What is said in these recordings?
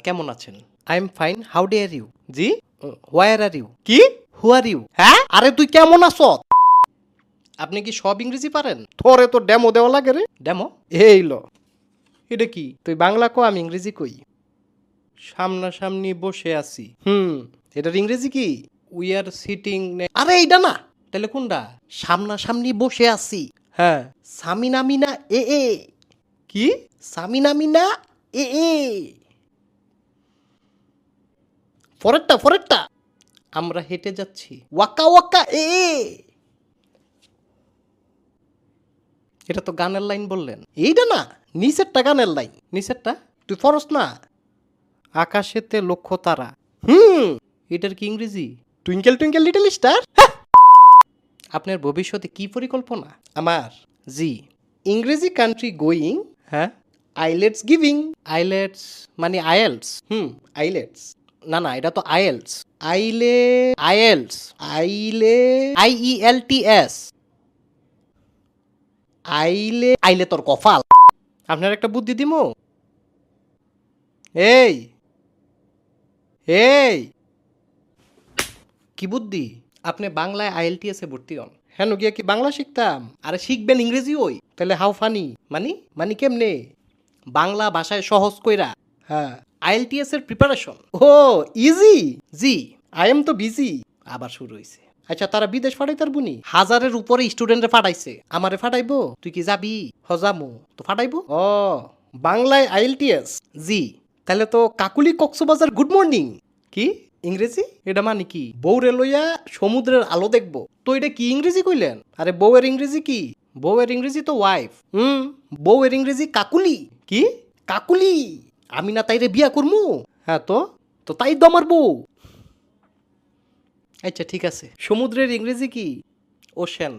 কেমন আছেন? I am fine, how dare you? জি? Where are you? কি? Who are you? হ্যাঁ? আরে তুই কেমন আছ? আপনি কি সব ইংরেজি পারেন? তোরে তো ডেমো দেওয়া লাগে রে। ডেমো? এই ল, এটা কি? তুই বাংলা কো, আমি ইংরেজি কই। সামনাসামনি বসে আছি। এটার ইংরেজি কি? We are sitting. আরে এইটা না, তাহলে কোনটা? সামনাসামনি বসে আছি। হ্যাঁ। সামিনা মিনা এ এ। কি? সামিনা মিনা এ এ। ফরেরটা ফরেরটা। আমরা হেঁটে যাচ্ছি। ওয়াকা ওয়াকা এ এ। এটা তো গানের লাইন বললেন। এইটা না, নিচেরটা গানের লাইন। নিচেরটা? তুই ফরস না? আকাশেতে লক্ষ্য তারা। হুম এটার কি ইংরেজি? Twinkle twinkle little star. আপনার ভবিষ্যতে কি পরিকল্পনা? আমার জি। ইংরেজি কান্ট্রি গোয়িং, হ্যাঁ। Islets giving. আইলেটস মানে আইএলস? আইলেটস। না না, এটা তো আইএলস। আইলে আইএলস। আইলে IELTS। আইলে আইলে তোর কপাল। আপনার একটা বুদ্ধি দিমু? এই এই কি বুদ্ধি? আপনি বাংলায় IELTS এ ভর্তি হন। হেন গিয়া কি বাংলা শিখতাম? আরে শিখবেন ইংরেজি ওই। তাহলে হাউ ফানি। মানে মানে কেমনে? বাংলা ভাষায় সহজ কইরা হ্যাঁ। IELTS এর প্রিপারেশন। ও ইজি। জি। আই এম তো বিজি। আবার শুরু হইছে। আচ্ছা, তারা বিদেশ পাঠাইতার বুনি? 1000-এর উপরে স্টুডেন্টরে পাঠাইছে। আমারে ফাটাইবো? তুই কি যাবি? হজামু। তো পাঠাইবো? ও, বাংলায় আইএলটিএস। জি। তাহলে তো কাকুলি কক্সবাজার গুড মর্নিং। কি? ইংরেজি? এটা মানে কি? বউরে লইয়া সমুদ্রের আলো দেখবো। তো এটা কি ইংরেজি কইলেন? আরে বউয়ের ইংরেজি কি? বউয়ের ইংরেজি তো ওয়াইফ। বউয়ের ইংরেজি কাকুলি। কি? কাকুলি। আমি না তাইরে বিয়া করমু? হ্যাঁ তো? তো তাই তো আমার বউ। আচ্ছা ঠিক আছে। সমুদ্রের ইংরেজি কি? ওশেন।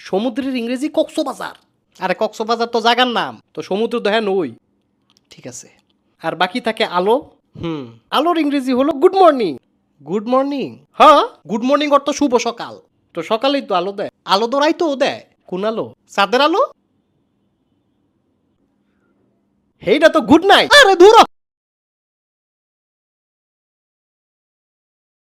সমুদ্রের ইংরেজি কক্সবাজার। আরে কক্সবাজার তো জায়গার নাম। তো সমুদ্র তো হ্যাঁ নই। ঠিক আছে। আর বাকি থাকে আলো। হুম। আলোর ইংরেজি হলো গুড মর্নিং। Good morning. হ্যাঁ, গুড মর্নিং অর্থ শুভ সকাল। তো সকালেই তো আলো দেয়। আলো দোরাই তো দেয়। কোন আলো? চাঁদের আলো। হেইটা তো গুড নাইট। আরে ধুর।